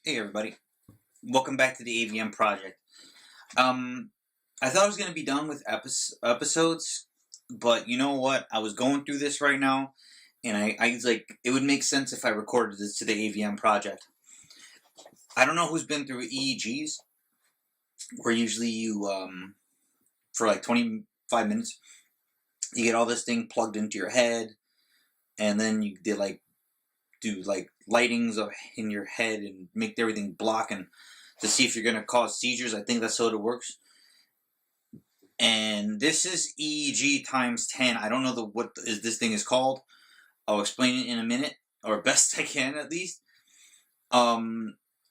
Hey everybody, welcome back to the Avm Project. I thought I was going to be done with episodes, but you know what? I was going through this right now, and I was like, it would make sense if I recorded this to the Avm Project. I don't know who's been through EEGs, where usually you, for like 25 minutes, you get all this thing plugged into your head, and then you do lightings in your head and make everything block and to see if you're going to cause seizures. I think that's how it works. And this is EEG times 10. I don't know what this thing is called. I'll explain it in a minute, or best I can at least. All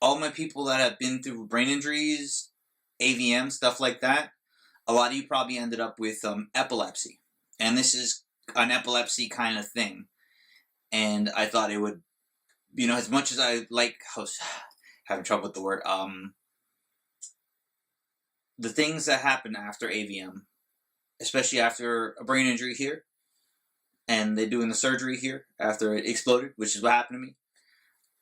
my people that have been through brain injuries, AVM, stuff like that, a lot of you probably ended up with epilepsy. And this is an epilepsy kind of thing. And I thought it would, as much as I like, I was having trouble with the word, the things that happen after AVM, especially after a brain injury here, and they're doing the surgery here after it exploded, which is what happened to me.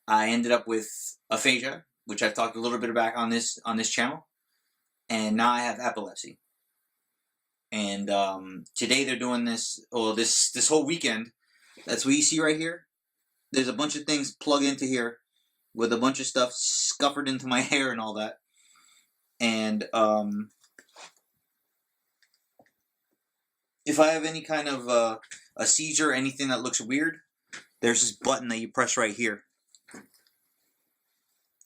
I ended up with aphasia, which I've talked a little bit about on this channel, and now I have epilepsy. And today they're doing this, this whole weekend. That's what you see right here. There's a bunch of things plugged into here with a bunch of stuff scuppered into my hair and all that. And if I have any kind of a seizure or anything that looks weird, there's this button that you press right here.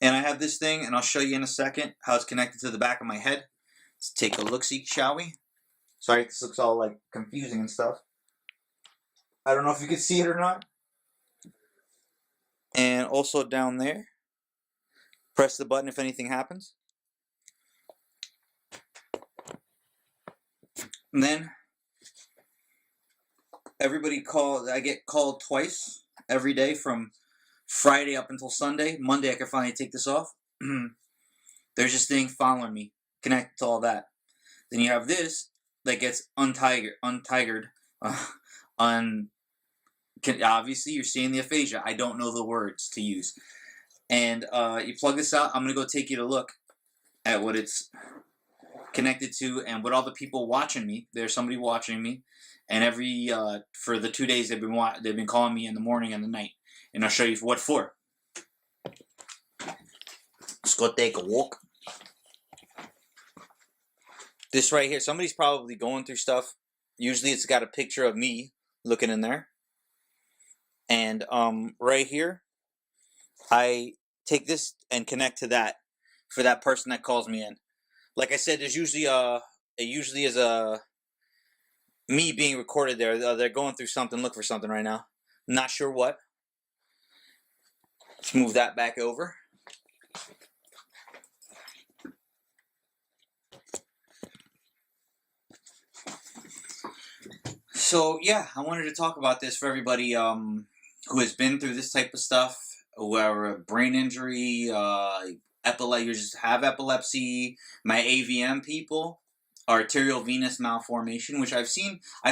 And I have this thing, and I'll show you in a second how it's connected to the back of my head. Let's take a look-see, shall we? Sorry, this looks all like confusing and stuff. I don't know if you can see it or not. And also down there, press the button if anything happens. And then I get called twice every day from Friday up until Sunday. Monday I can finally take this off. There's this thing following me, connected to all that. Then you have this that gets untigered. Obviously you're seeing the aphasia. I don't know the words to use. And you plug this out. I'm going to go take you to look at what it's connected to and what all the people watching me. There's somebody watching me, and every for the 2 days they've been calling me in the morning and the night, and I'll show you what for. Let's go take a walk. This right here, somebody's probably going through stuff. Usually it's got a picture of me looking in there, and right here I take this and connect to that for that person that calls me in. Like I said, there's usually it usually is me being recorded there. They're going through something, look for something right now. Not sure what. Let's move that back over. So yeah, I wanted to talk about this for everybody who has been through this type of stuff, where a brain injury, you just have epilepsy. My AVM people, arterial venous malformation, which I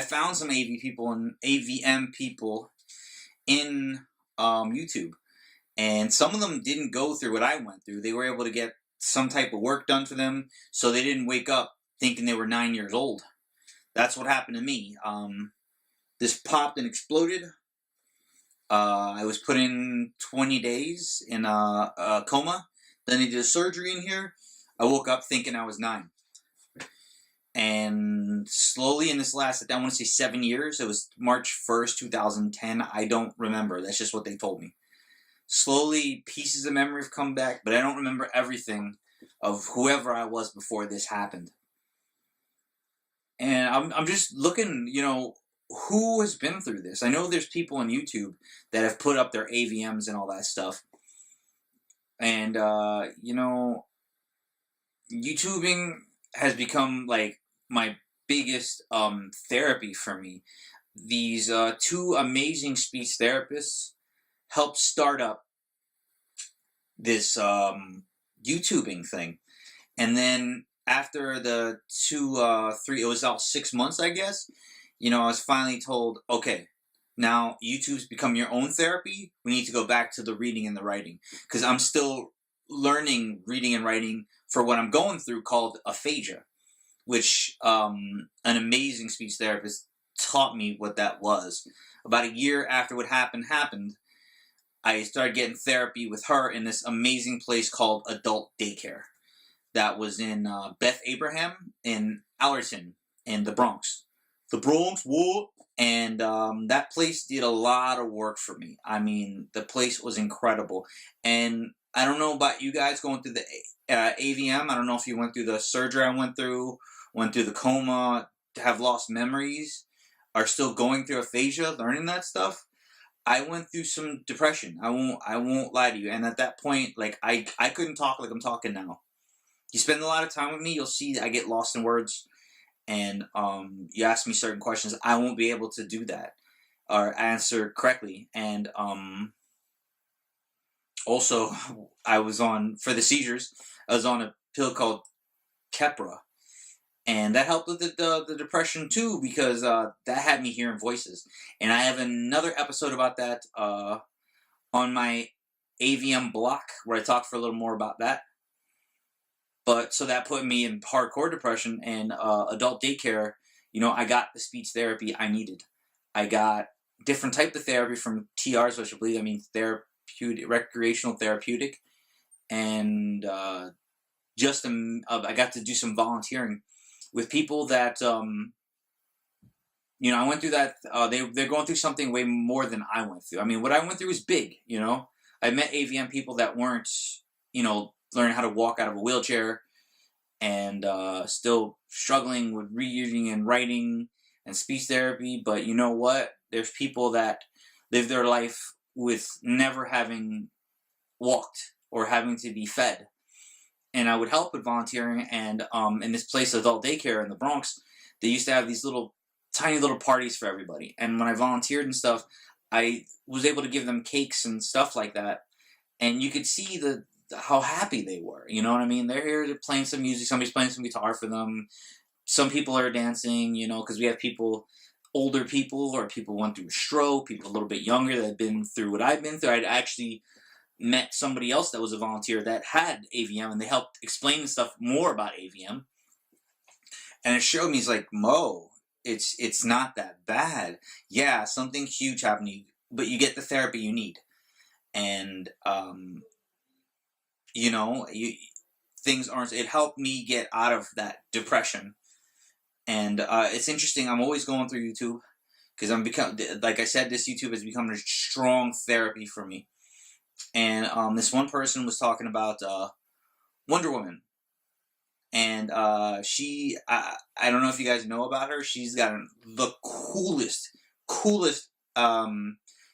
found some AVM people in YouTube, and some of them didn't go through what I went through. They were able to get some type of work done for them, so they didn't wake up thinking they were 9 years old. That's what happened to me. This popped and exploded. I was put in 20 days in a coma. Then they did a surgery in here. I woke up thinking I was 9. And slowly in this last, I want to say 7 years. It was March 1st, 2010. I don't remember. That's just what they told me. Slowly, pieces of memory have come back, but I don't remember everything of whoever I was before this happened. And I'm just looking, who has been through this? I know there's people on YouTube that have put up their AVMs and all that stuff. And, YouTubing has become, like, my biggest therapy for me. These 2 amazing speech therapists helped start up this YouTubing thing. And then after the 3, it was about 6 months, I guess, I was finally told, okay, now YouTube's become your own therapy. We need to go back to the reading and the writing. Because I'm still learning reading and writing for what I'm going through called aphasia, which an amazing speech therapist taught me what that was. About a year after what happened, I started getting therapy with her in this amazing place called adult daycare that was in Beth Abraham in Allerton in the Bronx. The Bronx, what? And that place did a lot of work for me. I mean, the place was incredible. And I don't know about you guys going through the AVM. I don't know if you went through the surgery I went through the coma, have lost memories, are still going through aphasia, learning that stuff. I went through some depression. I won't lie to you. And at that point, like I couldn't talk like I'm talking now. You spend a lot of time with me, you'll see I get lost in words. And you ask me certain questions, I won't be able to do that or answer correctly. And also, I was on, for the seizures, I was on a pill called Keppra. And that helped with the depression too, because that had me hearing voices. And I have another episode about that on my AVM block, where I talk for a little more about that. But so that put me in hardcore depression and adult daycare. You know, I got the speech therapy I needed. I got different type of therapy from TRs, which I believe means therapeutic, recreational therapeutic, and I got to do some volunteering with people that you know, I went through that. They're going through something way more than I went through. I mean, what I went through was big. You know, I met AVM people that weren't, you know, learning how to walk out of a wheelchair, and still struggling with reading and writing and speech therapy. But you know what? There's people that live their life with never having walked or having to be fed. And I would help with volunteering. And in this place, adult daycare in the Bronx, they used to have these tiny little parties for everybody. And when I volunteered and stuff, I was able to give them cakes and stuff like that. And you could see how happy they were. You know what I mean? They're here, they're playing some music, somebody's playing some guitar for them. Some people are dancing, you know, because we have people, older people, or people went through a stroke, people a little bit younger that have been through what I've been through. I'd actually met somebody else that was a volunteer that had AVM, and they helped explain stuff more about AVM. And it showed me, it's like, Mo, it's not that bad. Yeah, something huge happened to you, but you get the therapy you need. And you know, things aren't. It helped me get out of that depression. And it's interesting. I'm always going through YouTube because like I said, this YouTube has become a strong therapy for me. And this one person was talking about Wonder Woman, and I don't know if you guys know about her. She's got the coolest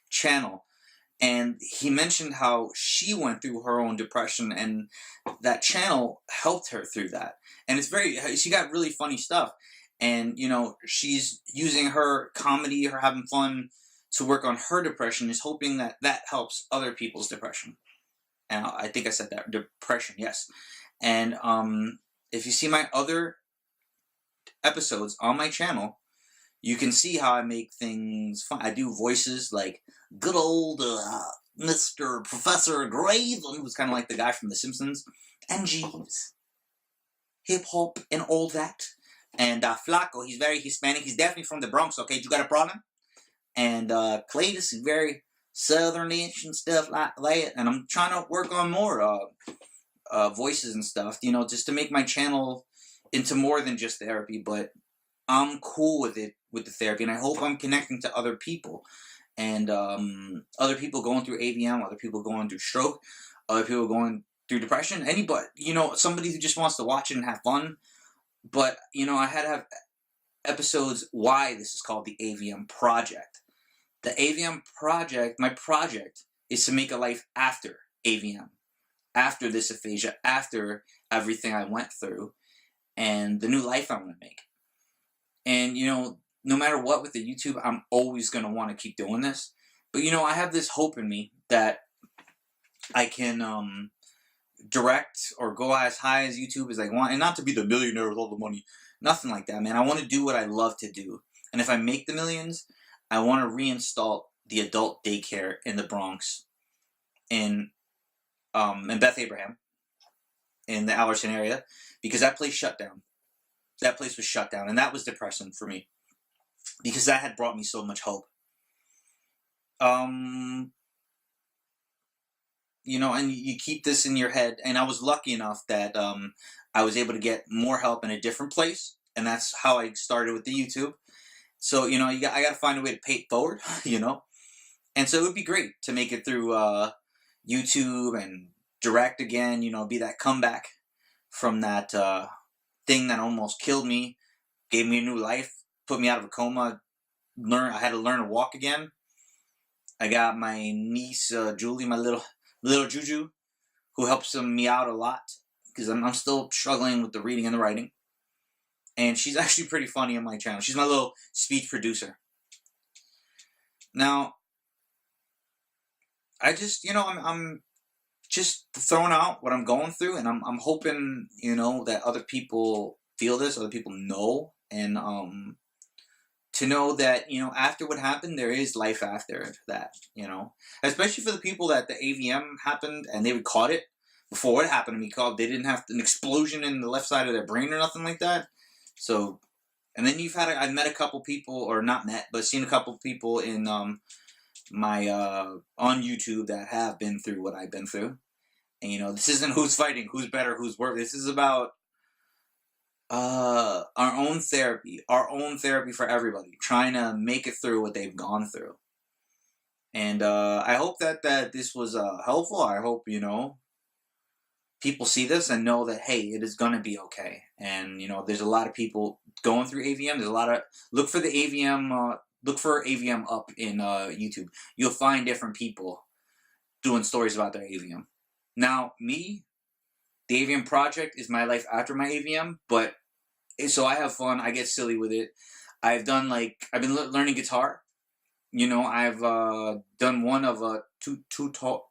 channel. And he mentioned how she went through her own depression, and that channel helped her through that. And she got really funny stuff. And, you know, she's using her comedy, her having fun to work on her depression, is hoping that helps other people's depression. And I think I said that, depression, yes. And if you see my other episodes on my channel, you can see how I make things fun. I do voices like good old Mr. Professor Graven, who's kind of like the guy from The Simpsons, and Jeeves. Hip-hop and all that. And Flaco, he's very Hispanic. He's definitely from the Bronx, okay? You got a problem? And Cletus is very Southernish and stuff like that. And I'm trying to work on more voices and stuff, you know, just to make my channel into more than just therapy. But I'm cool with it, with the therapy, and I hope I'm connecting to other people. And other people going through AVM, other people going through stroke, other people going through depression, anybody, you know, somebody who just wants to watch it and have fun. But, you know, I had to have episodes why this is called the AVM Project. The AVM Project, my project, is to make a life after AVM, after this aphasia, after everything I went through, and the new life I want to make. And, you know, no matter what with the YouTube, I'm always going to want to keep doing this. But, you know, I have this hope in me that I can direct or go as high as YouTube as I want. And not to be the millionaire with all the money. Nothing like that, man. I want to do what I love to do. And if I make the millions, I want to reinstall the adult daycare in the Bronx in Beth Abraham. in the Allerton area because that place shut down. That place was shut down, and that was depressing for me because that had brought me so much hope. You know, and you keep this in your head, and I was lucky enough that I was able to get more help in a different place, and that's how I started with the YouTube. So, you know, I got to find a way to pay it forward, you know, and so it would be great to make it through YouTube and direct again, you know, be that comeback from that thing that almost killed me, gave me a new life, put me out of a coma. I had to learn to walk again. I got my niece Julie, my little Juju, who helps me out a lot because I'm still struggling with the reading and the writing. And she's actually pretty funny on my channel. She's my little speech producer. Now, I just, you know, I'm just throwing out what I'm going through, and I'm hoping, you know, that other people feel this, other people know, and to know that, you know, after what happened, there is life after that, you know, especially for the people that the AVM happened and they caught it before it happened to me. They didn't have an explosion in the left side of their brain or nothing like that. So, and then I've met a couple people, or not met, but seen a couple people in my on YouTube that have been through what I've been through. And, you know, this isn't who's fighting, who's better, who's worse. This is about our own therapy for everybody, trying to make it through what they've gone through. And I hope that this was helpful. I hope, you know, people see this and know that, hey, it is going to be okay. And, you know, there's a lot of people going through AVM. There's a lot of, look for AVM up in YouTube. You'll find different people doing stories about their AVM. Now, me, the Avm Project is my life after my AVM, but so I have fun. I get silly with it. I've been learning guitar. You know, I've done one of a tutorial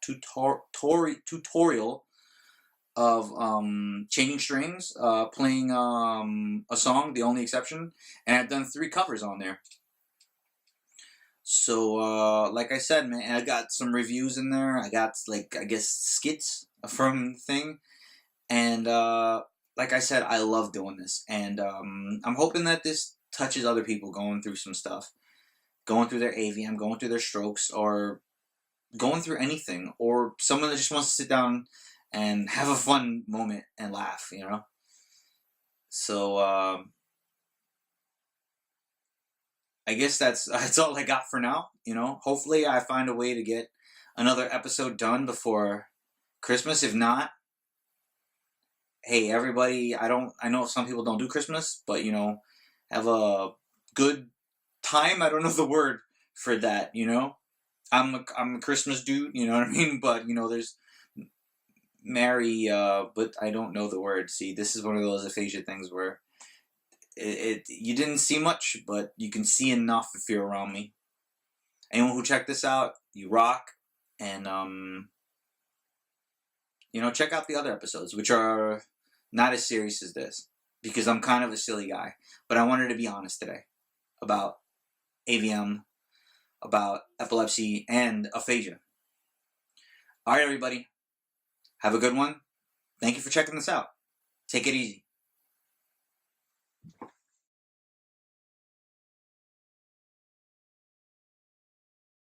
of changing strings, playing a song, The Only Exception, and I've done 3 covers on there. So, like I said, man, I got some reviews in there. I got, like, I guess, skits from thing. And, like I said, I love doing this. And I'm hoping that this touches other people going through some stuff. Going through their AVM, going through their strokes, or going through anything. Or someone that just wants to sit down and have a fun moment and laugh, you know? So, I guess that's all I got for now, you know? Hopefully I find a way to get another episode done before Christmas. If not, hey, everybody, I know some people don't do Christmas, but, you know, have a good time. I don't know the word for that, you know? I'm a Christmas dude, you know what I mean? But, you know, there's Merry, but I don't know the word. See, this is one of those aphasia things where you didn't see much, but you can see enough if you're around me. Anyone who checked this out, you rock. And, you know, check out the other episodes, which are not as serious as this, because I'm kind of a silly guy. But I wanted to be honest today about AVM, about epilepsy, and aphasia. All right, everybody. Have a good one. Thank you for checking this out. Take it easy.